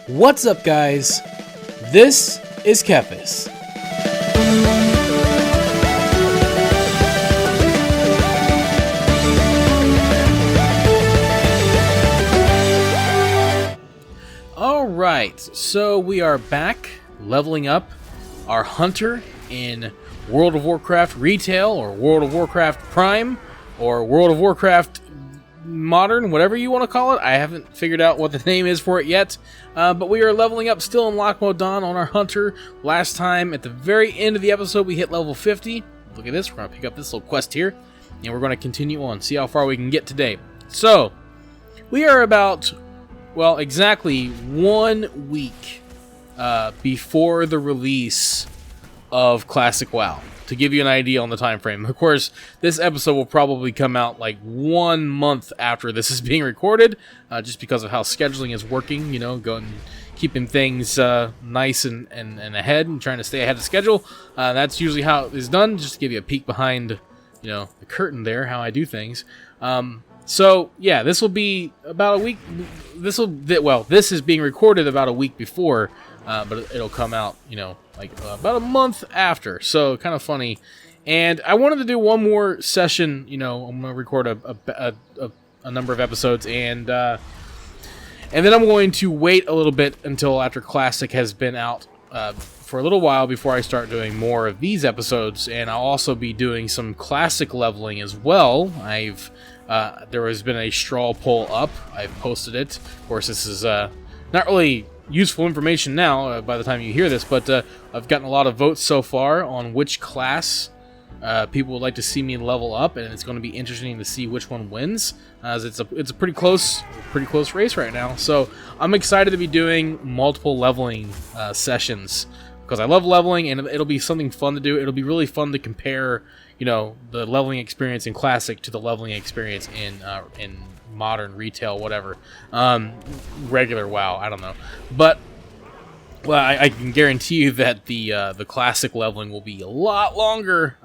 What's up, guys? This is Kephas. Alright, so we are back leveling up our hunter in World of Warcraft Retail, or World of Warcraft Prime, or World of Warcraft Modern, whatever you want to call it. I haven't figured out what the name is for it yet, but we are leveling up still in Lock Mode Dawn on our hunter. Last time, at the very end of the episode, we hit level 50. Look at this, we're going to pick up this little quest here, and we're going to continue on, see how far we can get today. So, we are about, well, exactly 1 week before the release of Classic WoW, to give you an idea on the time frame. Of course, this episode will probably come out like 1 month after this is being recorded, just because of how scheduling is working, you know, keeping things nice and ahead, and trying to stay ahead of schedule. That's usually how it is done, just to give you a peek behind, you know, the curtain there, how I do things. So, yeah, this will be about a week. This is being recorded about a week before, but it'll come out, you know, like about a month after. So, kind of funny. And I wanted to do one more session. You know, I'm going to record a number of episodes, and then I'm going to wait a little bit until after Classic has been out for a little while before I start doing more of these episodes. And I'll also be doing some Classic leveling as well. There has been a straw poll up. I've posted it. Of course, this is not really useful information now by the time you hear this, but I've gotten a lot of votes so far on which class people would like to see me level up, and it's going to be interesting to see which one wins, as it's a pretty close race right now. So I'm excited to be doing multiple leveling sessions, because I love leveling, and it'll be something fun to do. It'll be really fun to compare, you know, the leveling experience in Classic to the leveling experience in Modern, Retail, whatever, regular WoW. I don't know, but well, I can guarantee you that the Classic leveling will be a lot longer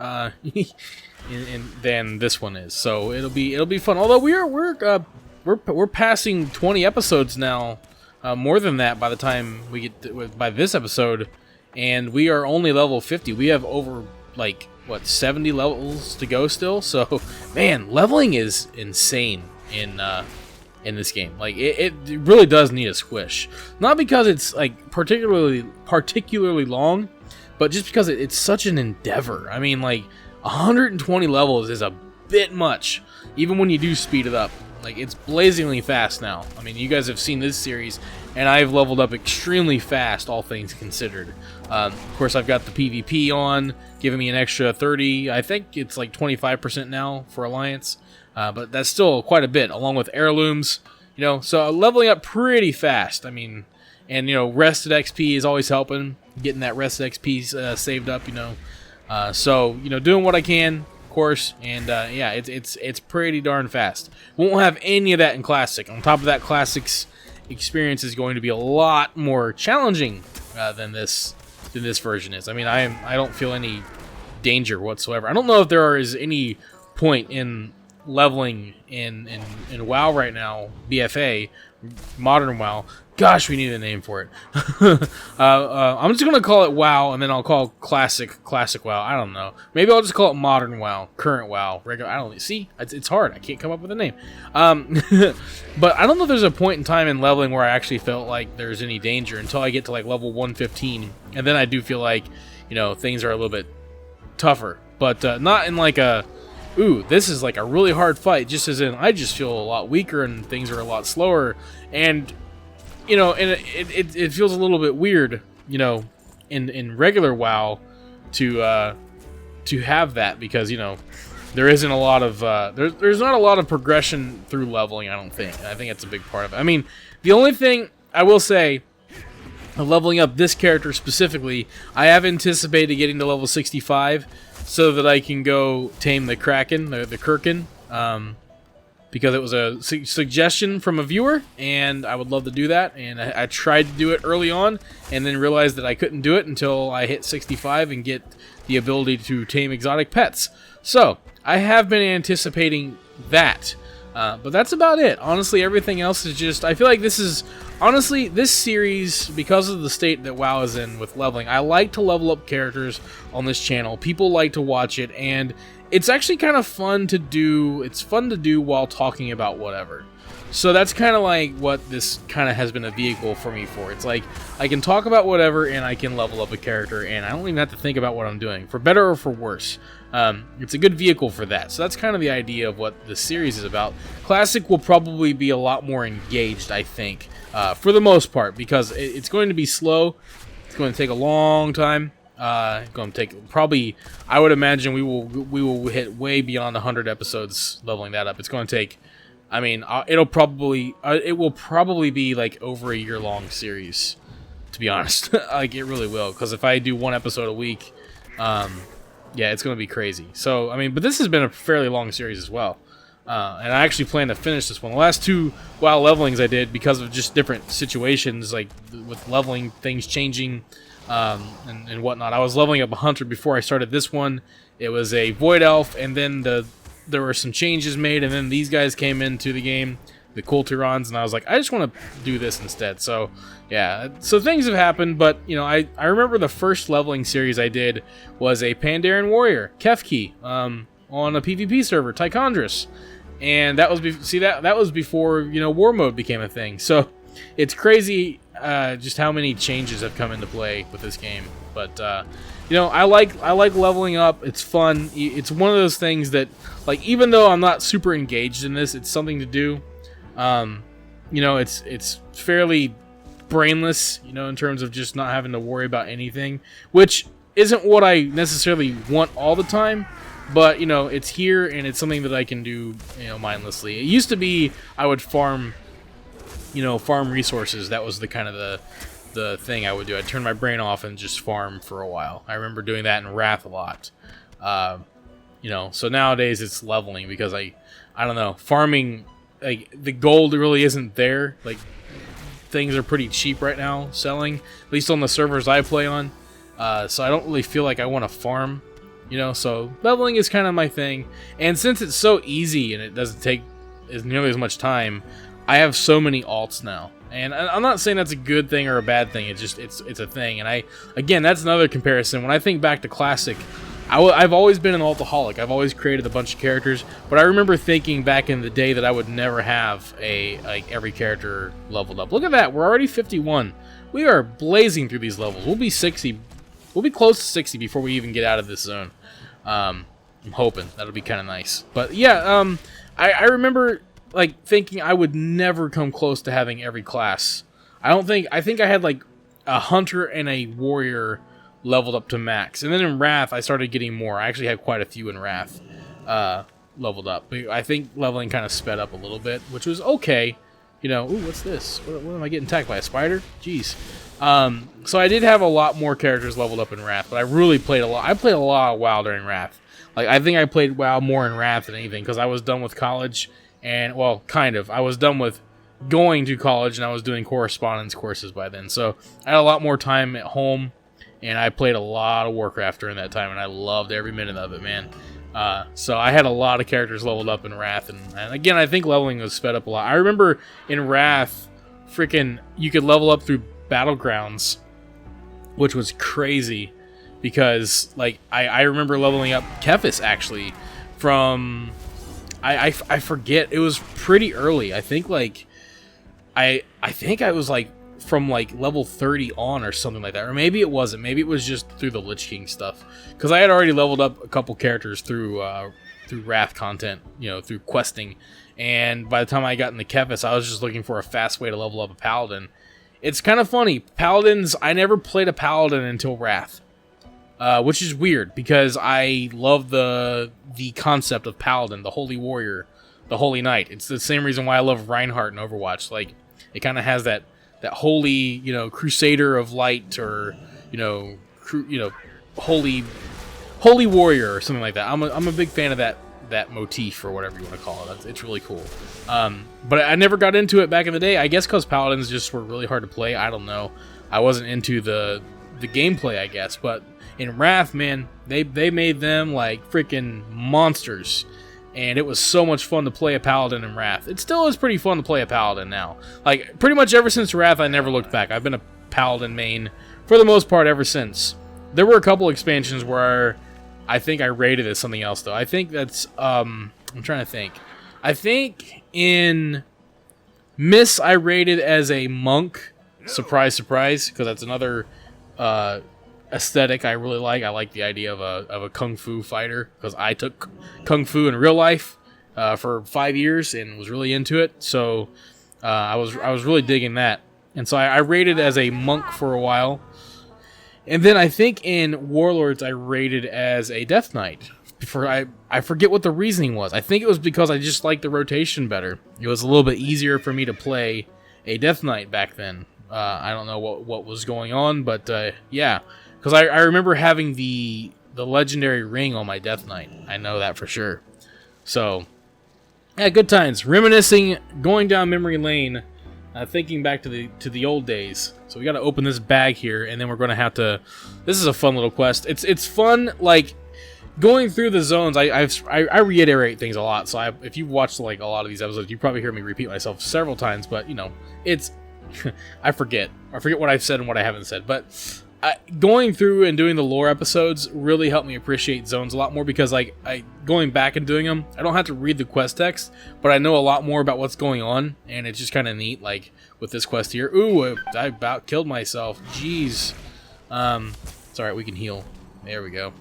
than this one is. So it'll be fun. Although we're passing 20 episodes now, more than that by the time we get by this episode. And we are only level 50. We have over, like, what, 70 levels to go still? So, man, leveling is insane in this game. Like, it really does need a squish. Not because it's, like, particularly long, but just because it's such an endeavor. I mean, like, 120 levels is a bit much, even when you do speed it up. Like, it's blazingly fast now. I mean, you guys have seen this series, and I've leveled up extremely fast, all things considered. Of course, I've got the PvP on, giving me an extra 30. I think it's like 25% now for Alliance, but that's still quite a bit, along with heirlooms. You know, so leveling up pretty fast. I mean, and, you know, rested XP is always helping, getting that rested XP saved up, you know. So, you know, doing what I can, course, and yeah, it's pretty darn fast. Won't have any of that in Classic. On top of that, Classic's experience is going to be a lot more challenging than this version is. I mean, I don't feel any danger whatsoever. I don't know if there is any point in leveling in WoW right now, BFA, Modern WoW. Gosh, we need a name for it. I'm just gonna call it WoW, and then I'll call Classic WoW. I don't know. Maybe I'll just call it Modern WoW, Current WoW, regular. I don't see. It's hard. I can't come up with a name. But I don't know if there's a point in time in leveling where I actually felt like there's any danger until I get to like level 115, and then I do feel like, you know, things are a little bit tougher, but not in like a, ooh, this is like a really hard fight. Just as in, I just feel a lot weaker and things are a lot slower, and you know, and it feels a little bit weird, you know, in regular WoW to have that, because, you know, there isn't a lot of there's not a lot of progression through leveling. I don't think. I think that's a big part of it. I mean, the only thing I will say, leveling up this character specifically, I have anticipated getting to level 65 so that I can go tame the Kraken, the Kirkin. Because it was a suggestion from a viewer, and I would love to do that. And I tried to do it early on, and then realized that I couldn't do it until I hit 65 and get the ability to tame exotic pets. So I have been anticipating that. But that's about it. Honestly, everything else is just... I feel like this is... Honestly, this series, because of the state that WoW is in with leveling, I like to level up characters on this channel. People like to watch it, and it's actually kind of fun to do. It's fun to do while talking about whatever. So that's kind of like what this kind of has been a vehicle for me for. It's like, I can talk about whatever, and I can level up a character, and I don't even have to think about what I'm doing, for better or for worse. It's a good vehicle for that. So that's kind of the idea of what this series is about. Classic will probably be a lot more engaged, I think, for the most part, because it's going to be slow. It's going to take a long time. It's going to take probably, I would imagine we will hit way beyond 100 episodes leveling that up. It's going to take, I mean, it will probably be like over a year-long series, to be honest. Like, it really will, because if I do one episode a week, yeah, it's going to be crazy. So, I mean, but this has been a fairly long series as well. And I actually plan to finish this one. The last two WoW levelings I did, because of just different situations, like with leveling, things changing, and whatnot. I was leveling up a hunter before I started this one. It was a Void Elf, and then there were some changes made, and then these guys came into the game, the Kultirons, and I was like, I just want to do this instead. So, yeah, so things have happened, but, you know, I remember the first leveling series I did was a Pandaren Warrior, Kephas, on a PvP server, Tychondris. And that was that was before, you know, war mode became a thing. So it's crazy just how many changes have come into play with this game. But you know, I like leveling up. It's fun. It's one of those things that, like, even though I'm not super engaged in this, it's something to do. You know, it's fairly brainless, you know, in terms of just not having to worry about anything, which isn't what I necessarily want all the time. But, you know, it's here, and it's something that I can do, you know, mindlessly. It used to be I would farm, you know, farm resources. That was the kind of the thing I would do. I'd turn my brain off and just farm for a while. I remember doing that in Wrath a lot. You know, so nowadays it's leveling, because I don't know, farming, like, the gold really isn't there. Like, things are pretty cheap right now selling, at least on the servers I play on. So I don't really feel like I want to farm. You know, so leveling is kind of my thing. And since it's so easy and it doesn't take nearly as much time, I have so many alts now. And I'm not saying that's a good thing or a bad thing. It's just, it's a thing. And again, that's another comparison. When I think back to Classic, I've always been an altaholic. I've always created a bunch of characters. But I remember thinking back in the day that I would never have every character leveled up. Look at that. We're already 51. We are blazing through these levels. We'll be 60. We'll be close to 60 before we even get out of this zone. I'm hoping that'll be kind of nice. But yeah, I remember, like, thinking I would never come close to having every class. I think I had like a hunter and a warrior leveled up to max, and then in Wrath I started getting more. I actually had quite a few in Wrath leveled up. But I think leveling kind of sped up a little bit, which was okay. You know, ooh, what's this? What am I getting attacked by? A spider? Jeez. So I did have a lot more characters leveled up in Wrath, but I really played a lot. I played a lot of WoW during Wrath. Like, I think I played WoW more in Wrath than anything, because I was done with college, and, well, kind of. I was done with going to college, and I was doing correspondence courses by then. So I had a lot more time at home, and I played a lot of Warcraft during that time, and I loved every minute of it, man. So I had a lot of characters leveled up in Wrath, and again, I think leveling was sped up a lot. I remember in Wrath, freaking, you could level up through Battlegrounds, which was crazy, because, like, I remember leveling up Kephas, actually, from, I forget, it was pretty early. I think, like, I think I was, like, from, like, level 30 on or something like that, or maybe it wasn't. Maybe it was just through the Lich King stuff, because I had already leveled up a couple characters through Wrath content, you know, through questing, and by the time I got into Kephas, I was just looking for a fast way to level up a Paladin. It's kind of funny. Paladins, I never played a Paladin until Wrath, which is weird, because I love the concept of Paladin, the Holy Warrior, the Holy Knight. It's the same reason why I love Reinhardt in Overwatch. Like, it kind of has that holy, you know, Crusader of Light, or, you know, holy warrior or something like that. I'm a big fan of that motif, or whatever you want to call it. It's really cool. But I never got into it back in the day. I guess because Paladins just were really hard to play. I don't know. I wasn't into the gameplay, I guess. But in Wrath, man, they made them like freaking monsters. and it was so much fun to play a paladin in Wrath. It still is pretty fun to play a paladin now. Like, pretty much ever since Wrath, I never looked back. I've been a paladin main for the most part ever since. There were a couple expansions where I think I rated as something else, though. I think that's, I'm trying to think. I think in Miss, I rated as a monk. Surprise, surprise, because that's another aesthetic I really like. I like the idea of a kung fu fighter, because I took kung fu in real life for 5 years and was really into it. So I was really digging that, and so I rated as a monk for a while. And then I think in Warlords I rated as a Death Knight. I forget what the reasoning was. I think it was because I just liked the rotation better. It was a little bit easier for me to play a Death Knight back then. I don't know what was going on, but yeah. Because I remember having the legendary ring on my Death Knight. I know that for sure. So, yeah, good times. Reminiscing, going down memory lane, thinking back to the old days. So we got to open this bag here, and then we're going to have to... This is a fun little quest. It's fun, like... Going through the zones, I reiterate things a lot, so if you've watched like a lot of these episodes, you probably hear me repeat myself several times, but, you know, it's... I forget what I've said and what I haven't said, but going through and doing the lore episodes really helped me appreciate zones a lot more, because, like, going back and doing them, I don't have to read the quest text, but I know a lot more about what's going on, and it's just kind of neat, like, with this quest here. Ooh, I about killed myself. Jeez. It's alright, we can heal. There we go.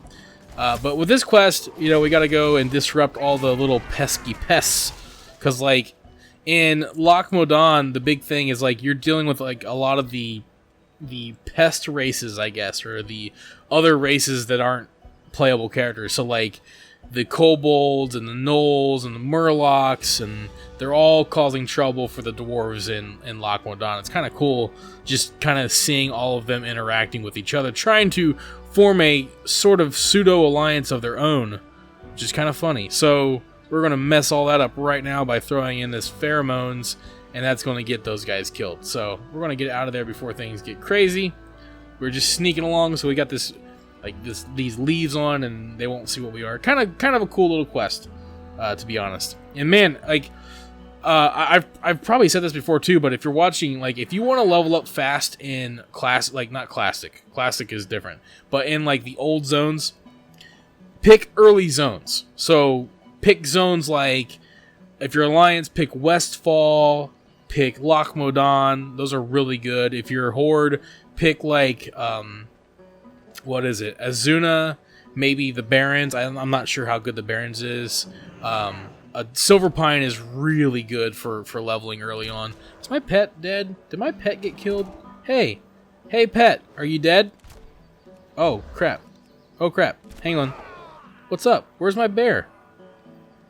But with this quest, you know, we gotta go and disrupt all the little pesky pests. Because, like, in Loch Modan, the big thing is, like, you're dealing with, like, a lot of the pest races, I guess, or the other races that aren't playable characters. So, like, the kobolds and the gnolls and the murlocs, and they're all causing trouble for the dwarves in Loch Modan. It's kind of cool just kind of seeing all of them interacting with each other, trying to form a sort of pseudo-alliance of their own, which is kind of funny. So we're going to mess all that up right now by throwing in this pheromones, and that's going to get those guys killed. So we're going to get out of there before things get crazy. We're just sneaking along, so we got this, like, these leaves on, and they won't see what we are. Kind of a cool little quest, to be honest. And man, like, I've probably said this before too, but if you're watching, like, if you want to level up fast in class, like, not classic is different, but in, like, the old zones, pick early zones. So pick zones like, if you're Alliance, pick Westfall, pick Loch Modan. Those are really good. If you're Horde, pick, like, what is it? Azuna, maybe the Barrens. I'm not sure how good the Barrens is. A Silver Pine is really good for leveling early on. Is my pet dead? Did my pet get killed? Hey pet, are you dead? Oh crap. Hang on. What's up? Where's my bear?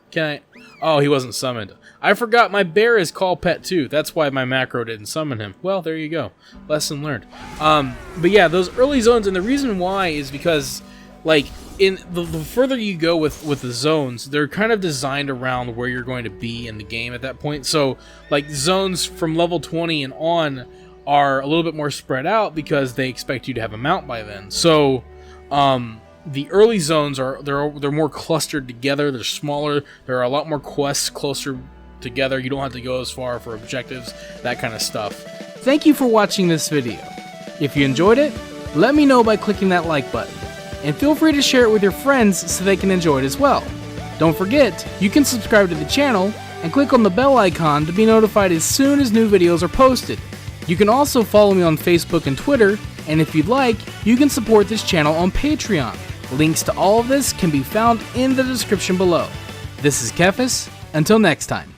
Can I... Oh, he wasn't summoned. I forgot my bear is called Pet too. That's why my macro didn't summon him. Well, there you go. Lesson learned. But yeah, those early zones, and the reason why is because, like, in the further you go with the zones, they're kind of designed around where you're going to be in the game at that point. So, like, zones from level 20 and on are a little bit more spread out because they expect you to have a mount by then. So, the early zones they're more clustered together. They're smaller. There are a lot more quests closer together. You don't have to go as far for objectives, that kind of stuff. Thank you for watching this video. If you enjoyed it, let me know by clicking that like button. And feel free to share it with your friends so they can enjoy it as well. Don't forget, you can subscribe to the channel and click on the bell icon to be notified as soon as new videos are posted. You can also follow me on Facebook and Twitter, and if you'd like, you can support this channel on Patreon. Links to all of this can be found in the description below. This is Kephas. Until next time.